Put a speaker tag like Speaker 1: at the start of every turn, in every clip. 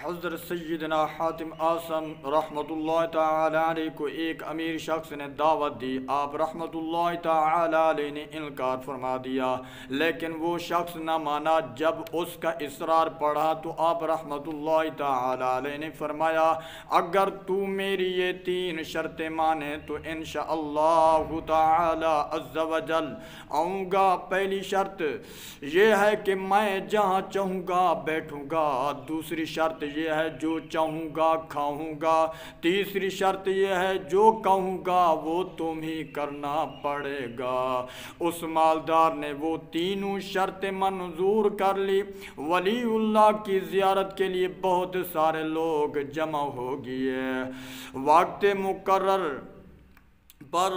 Speaker 1: حضرت سیدنا حاتم آسم رحمۃ اللہ تعالی علیہ کو ایک امیر شخص نے دعوت دی. آپ رحمۃ اللہ تعالی علیہ نے انکار فرما دیا لیکن وہ شخص نہ مانا. جب اس کا اصرار پڑھا تو آپ رحمۃ اللہ تعالی علیہ نے فرمایا اگر تو میری یہ 3 شرطیں مانے تو انشاءاللہ تعالی عز و جل آؤں گا. پہلی شرط یہ ہے کہ میں جہاں چاہوں گا بیٹھوں گا. دوسری شرط یہ ہے جو چاہوں گا کھاؤں گا. تیسری شرط یہ ہے جو کہوں گا وہ تم ہی کرنا پڑے گا. اس مالدار نے وہ تینوں شرطیں منظور کر لی. ولی اللہ کی زیارت کے لیے بہت سارے لوگ جمع ہو گئے. وقت مقرر پر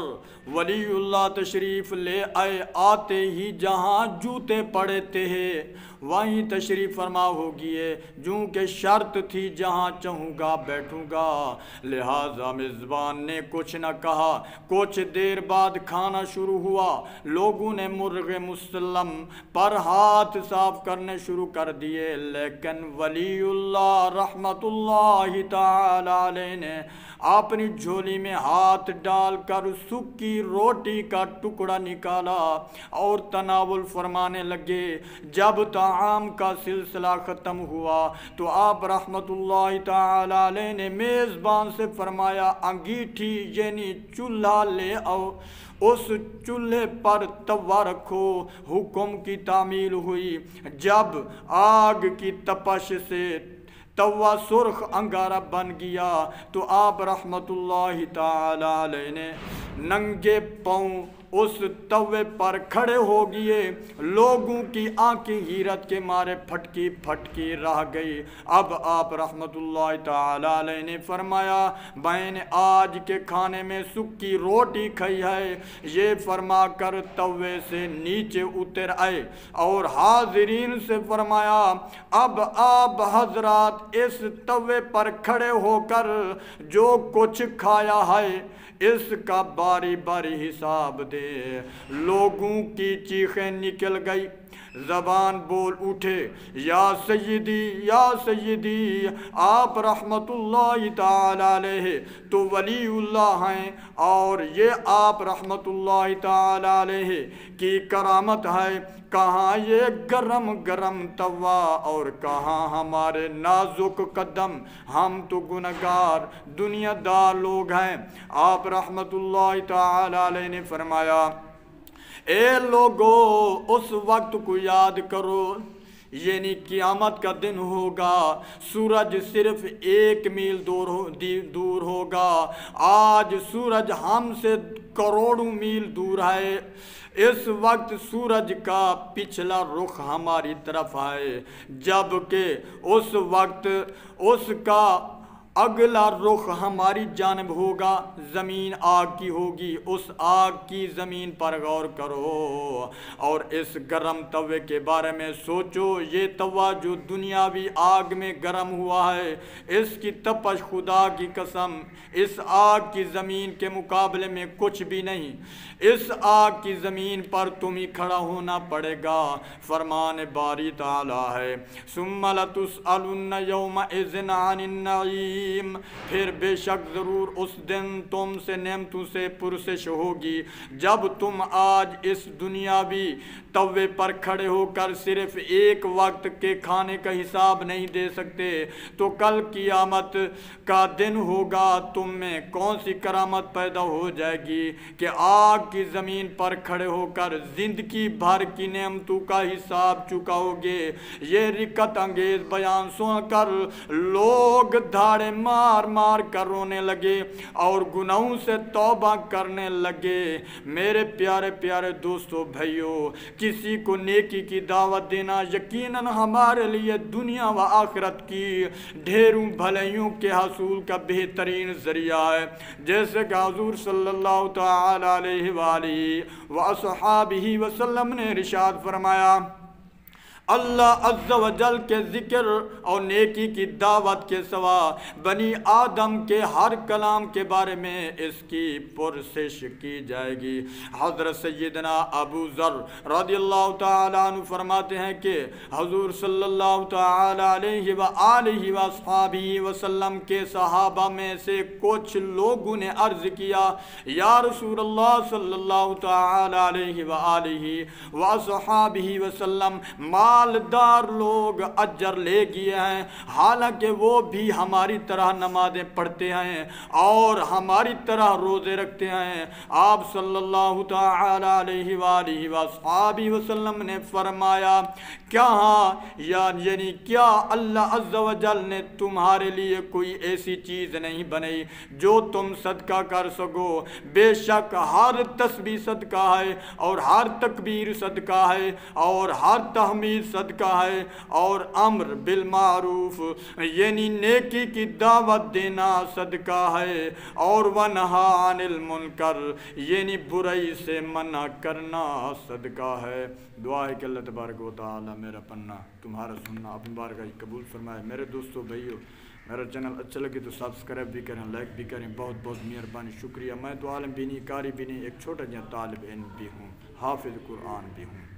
Speaker 1: ولی اللہ تشریف لے آئے. آتے ہی جہاں جوتے پڑے تھے وہیں تشریف فرما ہو گئے. جوں کہ شرط تھی جہاں چاہوں گا بیٹھوں گا. لہذا میزبان نے کچھ نہ کہا. کچھ دیر بعد کھانا شروع ہوا. لوگوں نے مرغ مسلم پر ہاتھ صاف کرنے شروع کر دیے لیکن ولی اللہ رحمت اللہ تعالی علیہ نے اپنی جھولی میں ہاتھ ڈال کر سکی روٹی کا ٹکڑا نکالا اور تناول فرمانے لگے. جب طعام کا سلسلہ ختم ہوا تو آپ رحمت اللہ تعالی علیہ نے میزبان سے فرمایا انگیٹھی یعنی چولہا لے آؤ. اس چولہے پر توا رکھو. حکم کی تعمیل ہوئی. جب آگ کی تپش سے توا سرخ انگارہ بن گیا تو آپ رحمت اللہ تعالی علیہ نے ننگے پاؤں اس توے پر کھڑے ہو گئے. لوگوں کی آنکھیں حیرت کے مارے پھٹکی پھٹکی رہ گئی. اب آپ رحمت اللہ تعالی علیہ نے فرمایا میں نے آج کے کھانے میں سکی روٹی کھائی ہے. یہ فرما کر توے سے نیچے اتر آئے اور حاضرین سے فرمایا اب آپ حضرات اس توے پر کھڑے ہو کر جو کچھ کھایا ہے اس کا باری باری حساب دے. لوگوں کی چیخیں نکل گئی. زبان بول اٹھے یا سیدی یا سیدی. آپ رحمت اللہ تعالی علیہ تو ولی اللہ ہیں اور یہ آپ رحمت اللہ تعالی علیہ کی کرامت ہے. کہاں یہ گرم گرم توا اور کہاں ہمارے نازک قدم. ہم تو گنہگار دنیا دار لوگ ہیں. آپ رحمت اللہ تعالی علیہ نے فرمایا اے لوگو اس وقت کو یاد کرو یعنی قیامت کا دن ہوگا. سورج صرف 1 میل دور ہوگا. آج سورج ہم سے کروڑوں میل دور ہے. اس وقت سورج کا پچھلا رخ ہماری طرف ہے جبکہ اس وقت اس کا اگلا رخ ہماری جانب ہوگا. زمین آگ کی ہوگی. اس آگ کی زمین پر غور کرو اور اس گرم توے کے بارے میں سوچو. یہ توا جو دنیاوی آگ میں گرم ہوا ہے اس کی تپش خدا کی قسم اس آگ کی زمین کے مقابلے میں کچھ بھی نہیں. اس آگ کی زمین پر تمہیں کھڑا ہونا پڑے گا. فرمان باری تعالی ہے ثم لتسألن یومئذ عن النعیم. پھر بے شک ضرور اس دن تم سے نعمتوں سے پرسش ہوگی. جب تم آج اس دنیاوی توے پر کھڑے ہو کر صرف ایک وقت کے کھانے کا حساب نہیں دے سکتے تو کل قیامت کا دن ہوگا تم میں کون سی کرامت پیدا ہو جائے گی کہ آگ کی زمین پر کھڑے ہو کر زندگی بھر کی نعمتوں کا حساب چکاؤ گے. یہ رکت انگیز بیان سن کر لوگ دھاڑے مار مار کر رونے لگے اور گناہوں سے توبہ کرنے لگے. میرے پیارے پیارے دوستو بھائیو کسی کو نیکی کی دعوت دینا یقیناً ہمارے لیے دنیا و آخرت کی ڈھیروں بھلائیوں کے حصول کا بہترین ذریعہ ہے. جیسے کہ حضور صلی اللہ تعالی علیہ وآلہ وصحابہ وسلم نے ارشاد فرمایا اللہ عز و جل کے ذکر اور نیکی کی دعوت کے سوا بنی آدم کے ہر کلام کے بارے میں اس کی پرسش کی جائے گی۔ حضرت سیدنا ابو ذر رضی اللہ تعالیٰ عنہ فرماتے ہیں کہ حضور صلی اللہ تعالیٰ علیہ وآلہ وصحبہ وسلم کے صحابہ میں سے کچھ لوگوں نے عرض کیا، یا رسول اللہ صلی اللہ تعالیٰ علیہ وآلہ وصحبہ وسلم، مالدار لوگ اجر لے گئے ہیں، حالانکہ وہ بھی ہماری طرح نمازیں پڑھتے ہیں اور ہماری طرح روزے رکھتے ہیں۔ آپ صلی اللہ تعالی علیہ وآلہ وصحبہ وسلم نے فرمایا، یعنی کیا اللہ عز و جل نے تمہارے لیے کوئی ایسی چیز نہیں بنائی جو تم صدقہ کر سکو؟ بے شک ہر تسبیح صدقہ ہے اور ہر تکبیر صدقہ ہے اور ہر تحمید صدقہ ہے اور امر بالمعروف یعنی نیکی کی دعوت دینا صدقہ ہے اور ونہا عن المنکر یعنی برائی سے منع کرنا صدقہ ہے۔ دعا ہے کہ اللہ تبارک و تعالی میرا پڑھنا تمہارا سننا اپنی بارگاہ قبول فرمائے۔ میرے دوستو بھائیو، میرا چینل اچھا لگے تو سبسکرائب بھی کریں، لائک بھی کریں، بہت بہت مہربانی، شکریہ۔ میں تو عالم بھی نہیں، قاری بھی نہیں، ایک چھوٹا جہاں طالب علم بھی ہوں، حافظ قرآن بھی ہوں۔